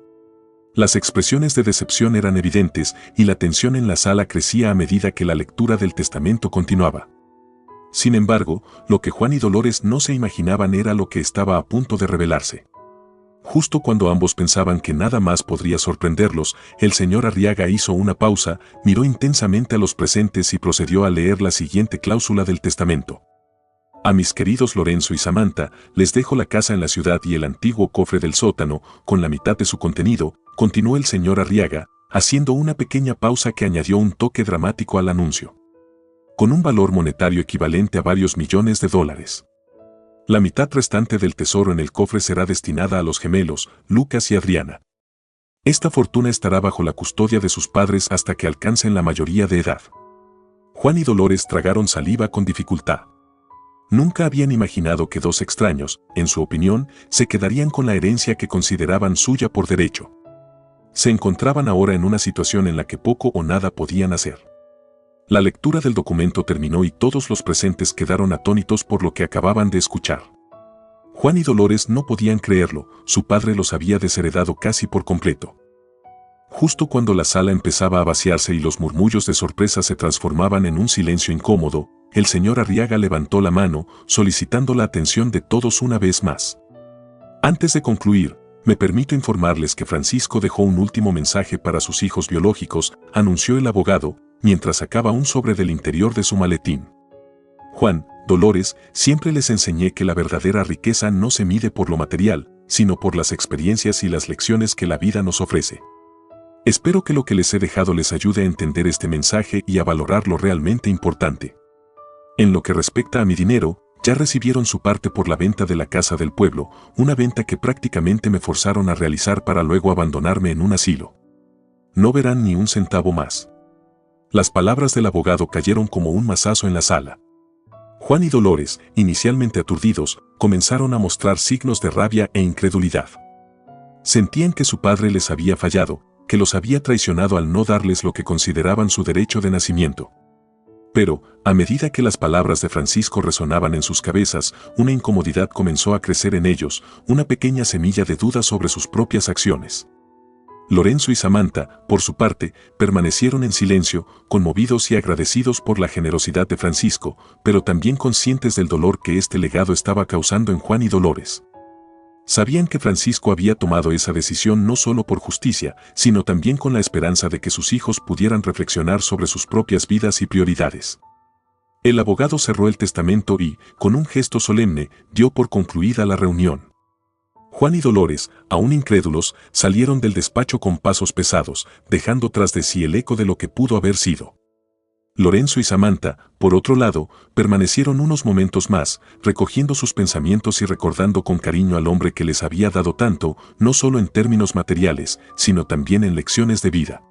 Las expresiones de decepción eran evidentes y la tensión en la sala crecía a medida que la lectura del testamento continuaba. Sin embargo, lo que Juan y Dolores no se imaginaban era lo que estaba a punto de revelarse. Justo cuando ambos pensaban que nada más podría sorprenderlos, el señor Arriaga hizo una pausa, miró intensamente a los presentes y procedió a leer la siguiente cláusula del testamento. A mis queridos Lorenzo y Samantha, les dejo la casa en la ciudad y el antiguo cofre del sótano, con la mitad de su contenido, continuó el señor Arriaga, haciendo una pequeña pausa que añadió un toque dramático al anuncio. Con un valor monetario equivalente a varios millones de dólares. La mitad restante del tesoro en el cofre será destinada a los gemelos, Lucas y Adriana. Esta fortuna estará bajo la custodia de sus padres hasta que alcancen la mayoría de edad. Juan y Dolores tragaron saliva con dificultad. Nunca habían imaginado que dos extraños, en su opinión, se quedarían con la herencia que consideraban suya por derecho. Se encontraban ahora en una situación en la que poco o nada podían hacer. La lectura del documento terminó y todos los presentes quedaron atónitos por lo que acababan de escuchar. Juan y Dolores no podían creerlo, su padre los había desheredado casi por completo. Justo cuando la sala empezaba a vaciarse y los murmullos de sorpresa se transformaban en un silencio incómodo, el señor Arriaga levantó la mano, solicitando la atención de todos una vez más. Antes de concluir, me permito informarles que Francisco dejó un último mensaje para sus hijos biológicos, anunció el abogado, mientras sacaba un sobre del interior de su maletín. Juan, Dolores, siempre les enseñé que la verdadera riqueza no se mide por lo material, sino por las experiencias y las lecciones que la vida nos ofrece. Espero que lo que les he dejado les ayude a entender este mensaje y a valorar lo realmente importante. En lo que respecta a mi dinero, ya recibieron su parte por la venta de la casa del pueblo, una venta que prácticamente me forzaron a realizar para luego abandonarme en un asilo. No verán ni un centavo más. Las palabras del abogado cayeron como un mazazo en la sala. Juan y Dolores, inicialmente aturdidos, comenzaron a mostrar signos de rabia e incredulidad. Sentían que su padre les había fallado, que los había traicionado al no darles lo que consideraban su derecho de nacimiento. Pero, a medida que las palabras de Francisco resonaban en sus cabezas, una incomodidad comenzó a crecer en ellos, una pequeña semilla de duda sobre sus propias acciones. Lorenzo y Samantha, por su parte, permanecieron en silencio, conmovidos y agradecidos por la generosidad de Francisco, pero también conscientes del dolor que este legado estaba causando en Juan y Dolores. Sabían que Francisco había tomado esa decisión no solo por justicia, sino también con la esperanza de que sus hijos pudieran reflexionar sobre sus propias vidas y prioridades. El abogado cerró el testamento y, con un gesto solemne, dio por concluida la reunión. Juan y Dolores, aún incrédulos, salieron del despacho con pasos pesados, dejando tras de sí el eco de lo que pudo haber sido. Lorenzo y Samantha, por otro lado, permanecieron unos momentos más, recogiendo sus pensamientos y recordando con cariño al hombre que les había dado tanto, no solo en términos materiales, sino también en lecciones de vida.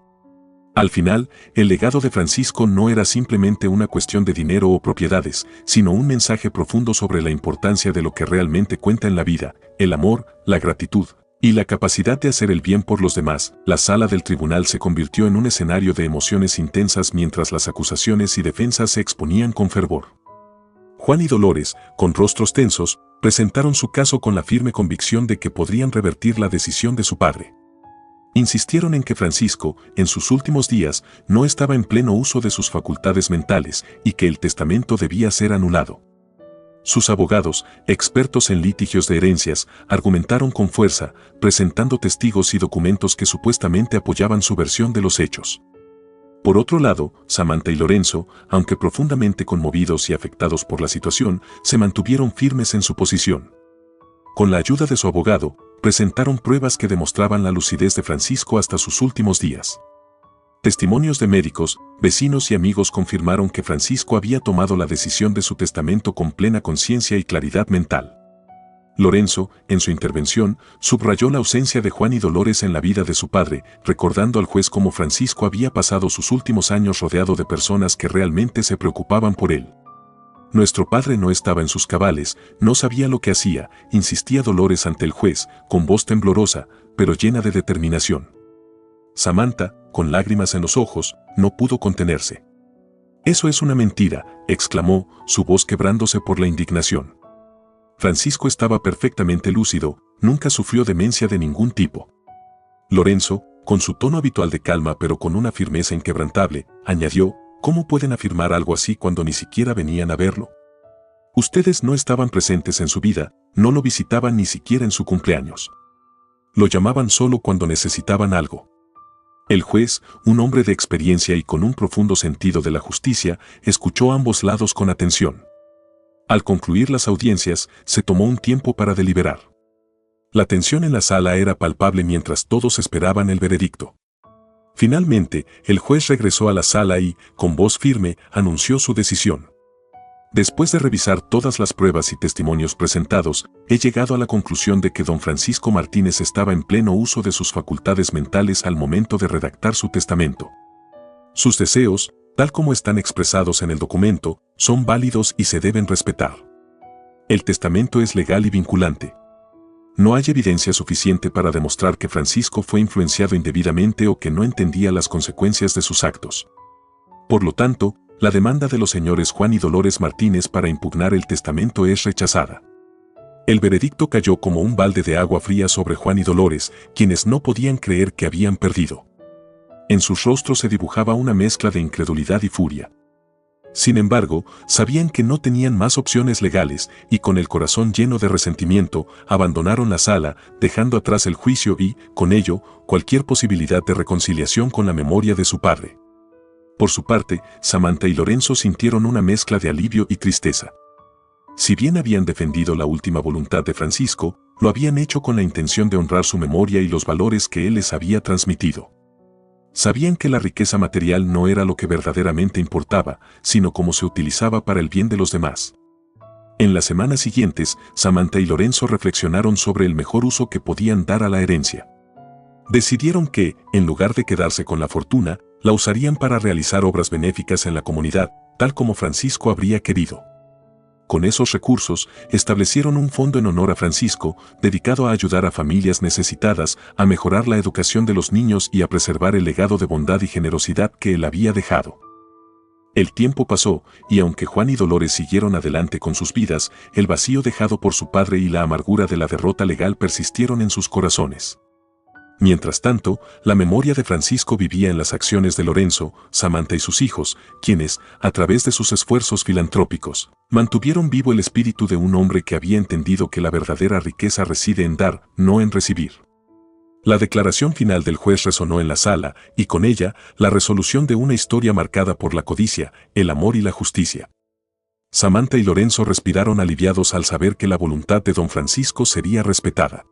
Al final, el legado de Francisco no era simplemente una cuestión de dinero o propiedades, sino un mensaje profundo sobre la importancia de lo que realmente cuenta en la vida, el amor, la gratitud y la capacidad de hacer el bien por los demás. La sala del tribunal se convirtió en un escenario de emociones intensas mientras las acusaciones y defensas se exponían con fervor. Juan y Dolores, con rostros tensos, presentaron su caso con la firme convicción de que podrían revertir la decisión de su padre. Insistieron en que Francisco, en sus últimos días, no estaba en pleno uso de sus facultades mentales y que el testamento debía ser anulado. Sus abogados, expertos en litigios de herencias, argumentaron con fuerza, presentando testigos y documentos que supuestamente apoyaban su versión de los hechos. Por otro lado, Samantha y Lorenzo, aunque profundamente conmovidos y afectados por la situación, se mantuvieron firmes en su posición. Con la ayuda de su abogado, presentaron pruebas que demostraban la lucidez de Francisco hasta sus últimos días. Testimonios de médicos, vecinos y amigos confirmaron que Francisco había tomado la decisión de su testamento con plena conciencia y claridad mental. Lorenzo, en su intervención, subrayó la ausencia de Juan y Dolores en la vida de su padre, recordando al juez cómo Francisco había pasado sus últimos años rodeado de personas que realmente se preocupaban por él. Nuestro padre no estaba en sus cabales, no sabía lo que hacía, insistía Dolores ante el juez, con voz temblorosa, pero llena de determinación. Samantha, con lágrimas en los ojos, no pudo contenerse. «Eso es una mentira», exclamó, su voz quebrándose por la indignación. Francisco estaba perfectamente lúcido, nunca sufrió demencia de ningún tipo. Lorenzo, con su tono habitual de calma pero con una firmeza inquebrantable, añadió: ¿cómo pueden afirmar algo así cuando ni siquiera venían a verlo? Ustedes no estaban presentes en su vida, no lo visitaban ni siquiera en su cumpleaños. Lo llamaban solo cuando necesitaban algo. El juez, un hombre de experiencia y con un profundo sentido de la justicia, escuchó ambos lados con atención. Al concluir las audiencias, se tomó un tiempo para deliberar. La tensión en la sala era palpable mientras todos esperaban el veredicto. Finalmente, el juez regresó a la sala y, con voz firme, anunció su decisión. Después de revisar todas las pruebas y testimonios presentados, he llegado a la conclusión de que don Francisco Martínez estaba en pleno uso de sus facultades mentales al momento de redactar su testamento. Sus deseos, tal como están expresados en el documento, son válidos y se deben respetar. El testamento es legal y vinculante. No hay evidencia suficiente para demostrar que Francisco fue influenciado indebidamente o que no entendía las consecuencias de sus actos. Por lo tanto, la demanda de los señores Juan y Dolores Martínez para impugnar el testamento es rechazada. El veredicto cayó como un balde de agua fría sobre Juan y Dolores, quienes no podían creer que habían perdido. En sus rostros se dibujaba una mezcla de incredulidad y furia. Sin embargo, sabían que no tenían más opciones legales y con el corazón lleno de resentimiento, abandonaron la sala, dejando atrás el juicio y, con ello, cualquier posibilidad de reconciliación con la memoria de su padre. Por su parte, Samantha y Lorenzo sintieron una mezcla de alivio y tristeza. Si bien habían defendido la última voluntad de Francisco, lo habían hecho con la intención de honrar su memoria y los valores que él les había transmitido. Sabían que la riqueza material no era lo que verdaderamente importaba, sino cómo se utilizaba para el bien de los demás. En las semanas siguientes, Samantha y Lorenzo reflexionaron sobre el mejor uso que podían dar a la herencia. Decidieron que, en lugar de quedarse con la fortuna, la usarían para realizar obras benéficas en la comunidad, tal como Francisco habría querido. Con esos recursos, establecieron un fondo en honor a Francisco, dedicado a ayudar a familias necesitadas, a mejorar la educación de los niños y a preservar el legado de bondad y generosidad que él había dejado. El tiempo pasó, y aunque Juan y Dolores siguieron adelante con sus vidas, el vacío dejado por su padre y la amargura de la derrota legal persistieron en sus corazones. Mientras tanto, la memoria de Francisco vivía en las acciones de Lorenzo, Samantha y sus hijos, quienes, a través de sus esfuerzos filantrópicos, mantuvieron vivo el espíritu de un hombre que había entendido que la verdadera riqueza reside en dar, no en recibir. La declaración final del juez resonó en la sala, y con ella, la resolución de una historia marcada por la codicia, el amor y la justicia. Samantha y Lorenzo respiraron aliviados al saber que la voluntad de don Francisco sería respetada.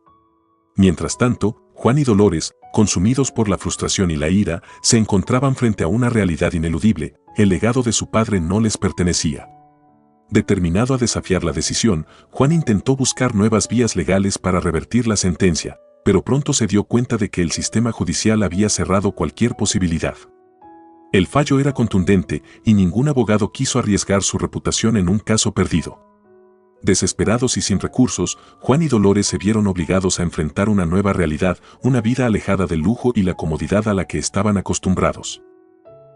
Mientras tanto, Juan y Dolores, consumidos por la frustración y la ira, se encontraban frente a una realidad ineludible: el legado de su padre no les pertenecía. Determinado a desafiar la decisión, Juan intentó buscar nuevas vías legales para revertir la sentencia, pero pronto se dio cuenta de que el sistema judicial había cerrado cualquier posibilidad. El fallo era contundente y ningún abogado quiso arriesgar su reputación en un caso perdido. Desesperados y sin recursos, Juan y Dolores se vieron obligados a enfrentar una nueva realidad, una vida alejada del lujo y la comodidad a la que estaban acostumbrados.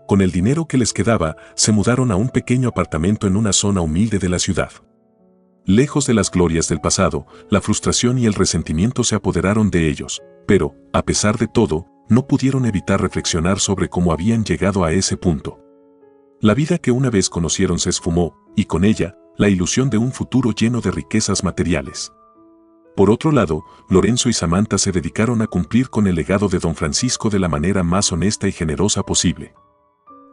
Con el dinero que les quedaba, se mudaron a un pequeño apartamento en una zona humilde de la ciudad. Lejos de las glorias del pasado, la frustración y el resentimiento se apoderaron de ellos, pero, a pesar de todo, no pudieron evitar reflexionar sobre cómo habían llegado a ese punto. La vida que una vez conocieron se esfumó, y con ella, la ilusión de un futuro lleno de riquezas materiales. Por otro lado, Lorenzo y Samantha se dedicaron a cumplir con el legado de don Francisco de la manera más honesta y generosa posible.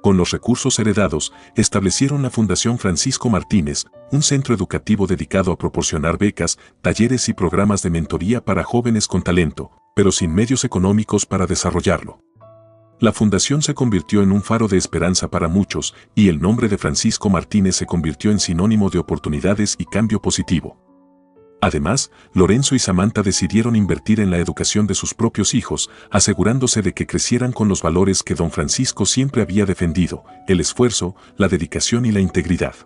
Con los recursos heredados, establecieron la Fundación Francisco Martínez, un centro educativo dedicado a proporcionar becas, talleres y programas de mentoría para jóvenes con talento, pero sin medios económicos para desarrollarlo. La fundación se convirtió en un faro de esperanza para muchos, y el nombre de Francisco Martínez se convirtió en sinónimo de oportunidades y cambio positivo. Además, Lorenzo y Samantha decidieron invertir en la educación de sus propios hijos, asegurándose de que crecieran con los valores que don Francisco siempre había defendido: el esfuerzo, la dedicación y la integridad.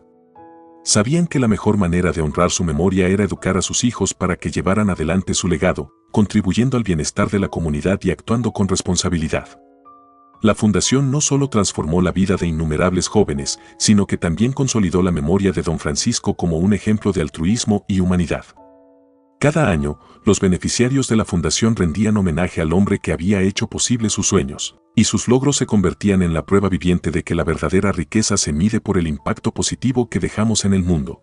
Sabían que la mejor manera de honrar su memoria era educar a sus hijos para que llevaran adelante su legado, contribuyendo al bienestar de la comunidad y actuando con responsabilidad. La fundación no solo transformó la vida de innumerables jóvenes, sino que también consolidó la memoria de Don Francisco como un ejemplo de altruismo y humanidad. Cada año, los beneficiarios de la fundación rendían homenaje al hombre que había hecho posible sus sueños, y sus logros se convertían en la prueba viviente de que la verdadera riqueza se mide por el impacto positivo que dejamos en el mundo.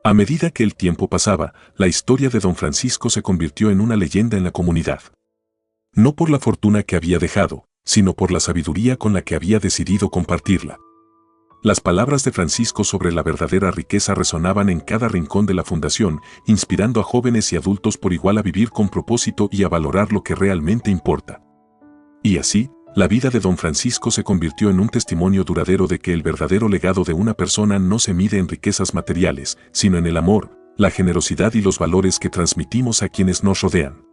A medida que el tiempo pasaba, la historia de Don Francisco se convirtió en una leyenda en la comunidad. No por la fortuna que había dejado, sino por la sabiduría con la que había decidido compartirla. Las palabras de Francisco sobre la verdadera riqueza resonaban en cada rincón de la fundación, inspirando a jóvenes y adultos por igual a vivir con propósito y a valorar lo que realmente importa. Y así, la vida de Don Francisco se convirtió en un testimonio duradero de que el verdadero legado de una persona no se mide en riquezas materiales, sino en el amor, la generosidad y los valores que transmitimos a quienes nos rodean.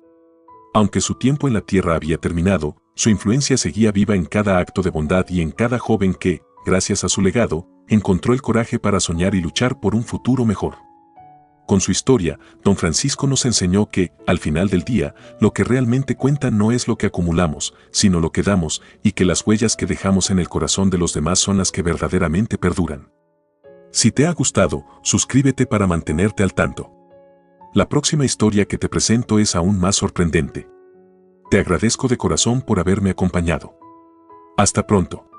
Aunque su tiempo en la tierra había terminado, su influencia seguía viva en cada acto de bondad y en cada joven que, gracias a su legado, encontró el coraje para soñar y luchar por un futuro mejor. Con su historia, Don Francisco nos enseñó que, al final del día, lo que realmente cuenta no es lo que acumulamos, sino lo que damos, y que las huellas que dejamos en el corazón de los demás son las que verdaderamente perduran. Si te ha gustado, suscríbete para mantenerte al tanto. La próxima historia que te presento es aún más sorprendente. Te agradezco de corazón por haberme acompañado. Hasta pronto.